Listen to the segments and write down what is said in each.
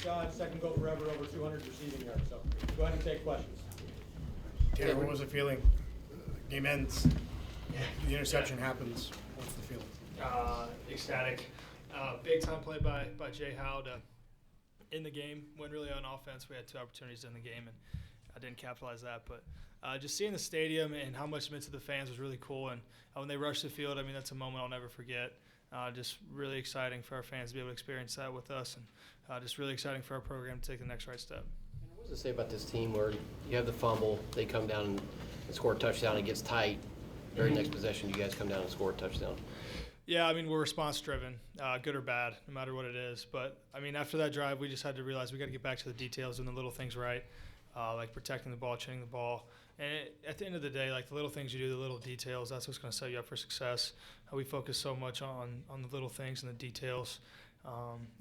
Rashod, second Gopher ever over 200 receiving yards. So go ahead and take questions. Tanner, what was the feeling? Game ends. The interception happens. What's the feeling? Ecstatic. Big time play by Jay Howe to in the game. Went really on offense. We had 2 opportunities in the game, and I didn't capitalize that. But just seeing the stadium and how much it meant to the fans was really cool. And when they rushed the field, I mean, that's a moment I'll never forget. Just really exciting for our fans to be able to experience that with us, and just really exciting for our program to take the next right step. What does it say about this team where you have the fumble, they come down and score a touchdown, it gets tight, very next possession you guys come down and score a touchdown? Yeah, I mean, we're response-driven, good or bad, no matter what it is. But, I mean, after that drive, we just had to realize we got to get back to the details and the little things right, like protecting the ball, chinning the ball. And at the end of the day, like the little things you do, the little details, that's what's going to set you up for success. We focus so much on the little things and the details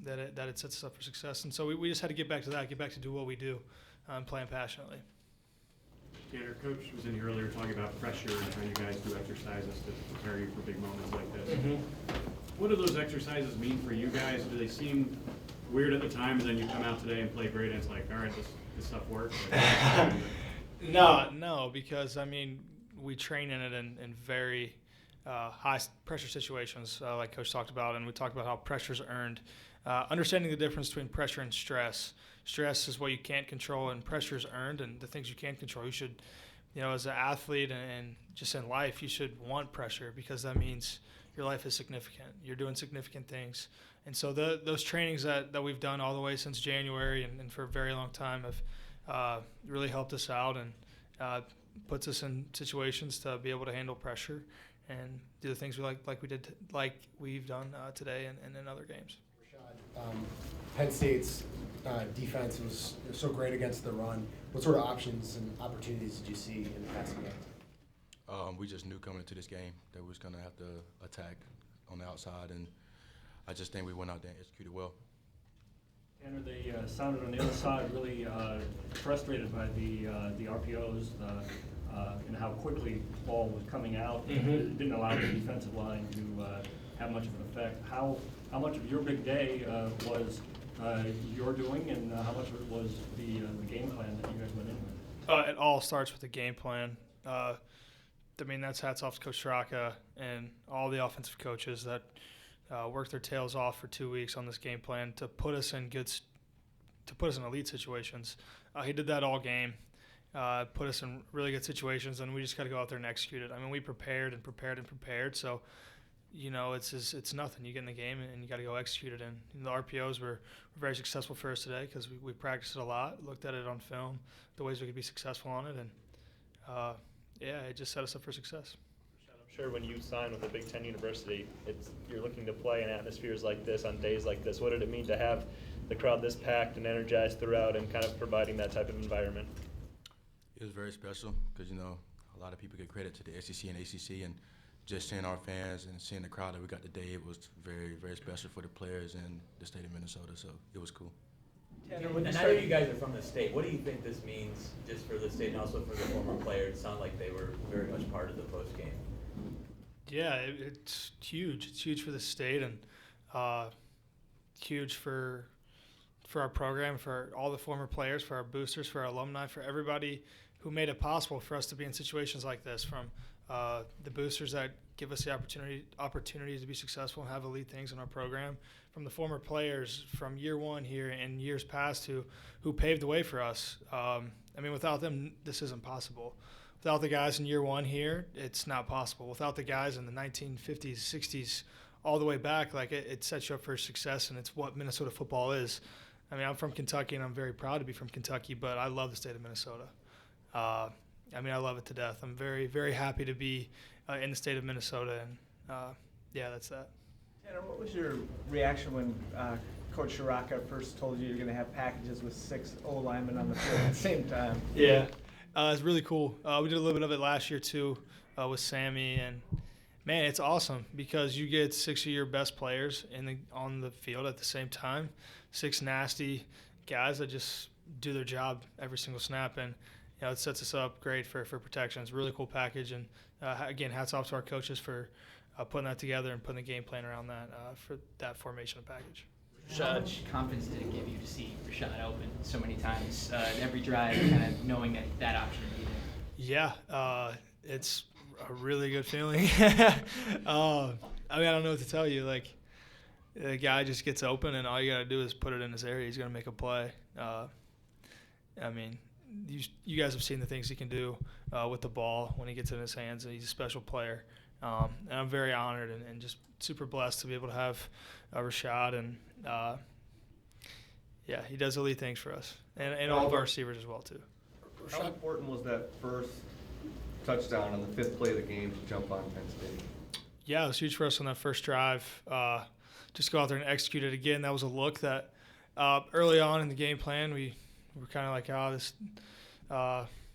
that it sets us up for success. And so we just had to get back to that, get back to do what we do, playing passionately. Tanner, Coach was in here earlier talking about pressure and how you guys do exercises to prepare you for big moments like this. What do those exercises mean for you guys? Do they seem weird at the time, and then you come out today and play great, and it's like, all right, this stuff works? No, because, I mean, we train in it in very high pressure situations, like Coach talked about, and we talked about how pressure is earned. Understanding the difference between pressure and stress. Stress is what you can't control, and pressure is earned, and the things you can control. You should, as an athlete and just in life, you should want pressure because that means your life is significant. You're doing significant things. And so those trainings that we've done all the way since January and for a very long time have really helped us out and puts us in situations to be able to handle pressure and do the things we've done today and in other games. Rashod, Penn State's defense was so great against the run. What sort of options and opportunities did you see in the passing game? We just knew coming into this game that we was going to have to attack on the outside, and I just think we went out there and executed well. Tanner, they sounded on the other side really frustrated by the RPOs and how quickly the ball was coming out. It didn't allow the defensive line to have much of an effect. How much of your big day was your doing, and how much of it was the game plan that you guys went in with? It all starts with the game plan. I mean, that's hats off to Coach Straka and all the offensive coaches that worked their tails off for 2 weeks on this game plan to put us in elite situations. He did that all game, put us in really good situations, and we just got to go out there and execute it. I mean, we prepared and prepared and prepared, so it's nothing. You get in the game and you got to go execute it. And the RPOs were very successful for us today because we practiced it a lot, looked at it on film, the ways we could be successful on it, and it just set us up for success. I'm sure when you sign with a Big Ten university, you're looking to play in atmospheres like this on days like this. What did it mean to have the crowd this packed and energized throughout and kind of providing that type of environment? It was very special because, a lot of people give credit to the SEC and ACC, and just seeing our fans and seeing the crowd that we got today, it was very, very special for the players and the state of Minnesota, so it was cool. Tanner, and I know you guys are from the state. What do you think this means just for the state and also for the former players? It sounded like they were very much part of the post game. Yeah, it's huge. It's huge for the state and huge for our program, for all the former players, for our boosters, for our alumni, for everybody who made it possible for us to be in situations like this, from the boosters that give us the opportunity to be successful and have elite things in our program, from the former players from year one here and years past who paved the way for us. I mean, without them, this isn't possible. Without the guys in year one here, it's not possible. Without the guys in the 1950s, 60s, all the way back, it sets you up for success, and it's what Minnesota football is. I mean, I'm from Kentucky, and I'm very proud to be from Kentucky, but I love the state of Minnesota. I love it to death. I'm very, very happy to be in the state of Minnesota, and that's that. Tanner, what was your reaction when Coach Straka first told you you're going to have packages with 6 O-linemen on the field at the same time? Yeah, it's really cool. We did a little bit of it last year too with Sammy, and man, it's awesome because you get 6 of your best players on the field at the same time, 6 nasty guys that just do their job every single snap, and it sets us up great for protection. It's a really cool package, and again, hats off to our coaches for putting that together and putting the game plan around that for that formation of package. How much confidence did it give you to see Rashod open so many times, every drive, kind of knowing that option would be there? Yeah, it's a really good feeling. I mean, I don't know what to tell you. Like, the guy just gets open, and all you got to do is put it in his area. He's going to make a play. I mean, you guys have seen the things he can do with the ball when he gets in his hands, and he's a special player. And I'm very honored and just super blessed to be able to have Rashod. And, yeah, he does elite things for us, and all of our receivers as well, too. How important was that first touchdown on the 5th play of the game to jump on Penn State? Yeah, it was huge for us on that first drive. Just go out there and execute it again. That was a look that early on in the game plan, we were kind of like,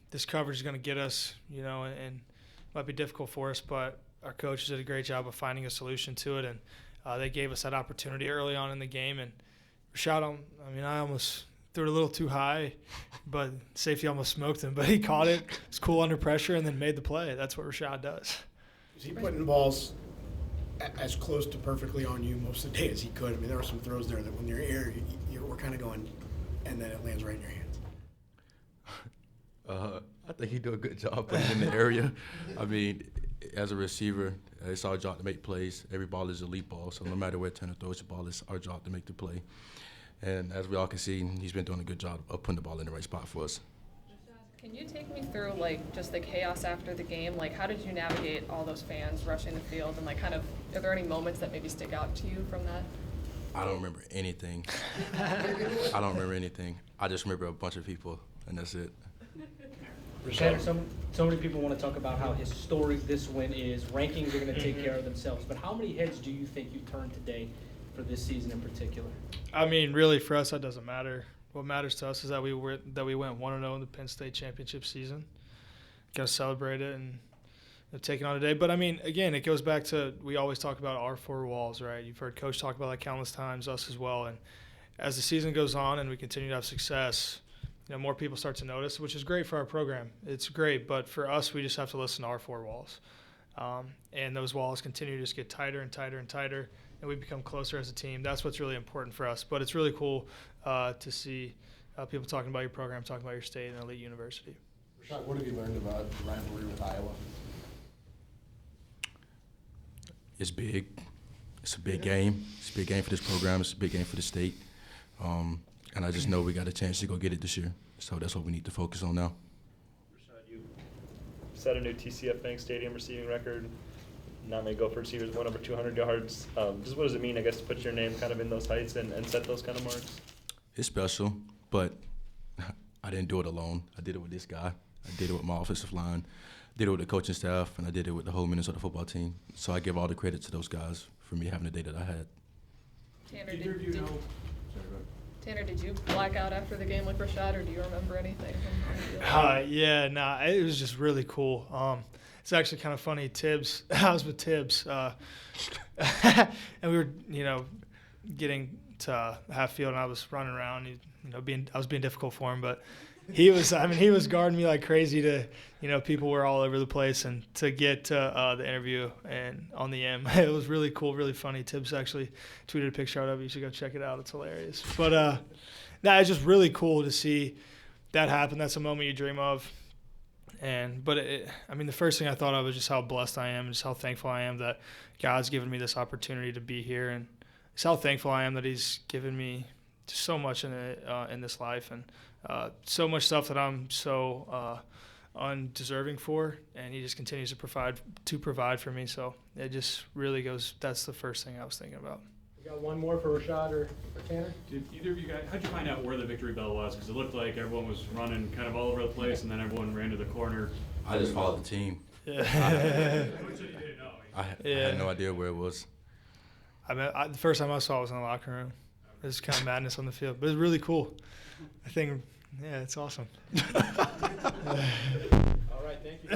this coverage is going to get us, you know, and it might be difficult for us, but our coaches did a great job of finding a solution to it, and they gave us that opportunity early on in the game. And Rashod, I almost threw it a little too high, but safety almost smoked him. But he caught it. Was cool under pressure and then made the play. That's what Rashod does. Is he putting balls as close to perfectly on you most of the day as he could? I mean, there were some throws there that when you're air, we're kind of going, and then it lands right in your hands. I think he do a good job putting it in the area. I mean, as a receiver, it's our job to make plays. Every ball is a elite ball, so no matter where Tanner throws the ball, it's our job to make the play. And as we all can see, he's been doing a good job of putting the ball in the right spot for us. Can you take me through, like, just the chaos after the game? Like, how did you navigate all those fans rushing the field? And, like, kind of, are there any moments that maybe stick out to you from that? I don't remember anything. I don't remember anything. I just remember a bunch of people, and that's it. Rashod, so many people want to talk about how historic this win is. Rankings are going to take care of themselves. But how many heads do you think you turned today for this season in particular? I mean, really, for us, that doesn't matter. What matters to us is that we went 1-0 in the Penn State championship season. Got to celebrate it and take it on today. But, I mean, again, it goes back to we always talk about our four walls, right? You've heard Coach talk about that countless times, us as well. And as the season goes on and we continue to have success, you know, more people start to notice, which is great for our program. It's great, but for us, we just have to listen to our four walls. And those walls continue to just get tighter and tighter and tighter, and we become closer as a team. That's what's really important for us. But it's really cool to see people talking about your program, talking about your state and elite university. Rashod, what have you learned about the rivalry with Iowa? It's big. It's a big game. It's a big game for this program. It's a big game for the state. And I just know we got a chance to go get it this year. So that's what we need to focus on now. Rashod, you set a new TCF Bank Stadium receiving record. Not many Gopher receivers went over 200 yards. Just what does it mean, I guess, to put your name kind of in those heights and set those kind of marks? It's special, but I didn't do it alone. I did it with this guy. I did it with my offensive line. I did it with the coaching staff, and I did it with the whole Minnesota football team. So I give all the credit to those guys for me having the day that I had. Tanner, did you black out after the game like Rashod, or do you remember anything from the field? Yeah, it was just really cool. It's actually kind of funny. Tibbs, I was with Tibbs, and we were, you know, getting to half field, and I was running around, I was being difficult for him, but he was guarding me like crazy to, you know, people were all over the place, and to get to the interview and on the M, it was really cool, really funny. Tibbs actually tweeted a picture of it. You should go check it out. It's hilarious. But it's just really cool to see that happen. That's a moment you dream of. But the first thing I thought of was just how blessed I am, just how thankful I am that God's given me this opportunity to be here, and just how thankful I am that He's given me just so much in this life, and so much stuff that I'm so undeserving for, and He just continues to provide for me. So it just really goes. That's the first thing I was thinking about. We got one more for Rashod or Tanner? Did either of you guys, how'd you find out where the victory bell was? Because it looked like everyone was running kind of all over the place, and then everyone ran to the corner. I just followed the team. Yeah. I had no idea where it was. The first time I saw it was in the locker room. It was kind of madness on the field, but it was really cool. I think, it's awesome. All right, thank you.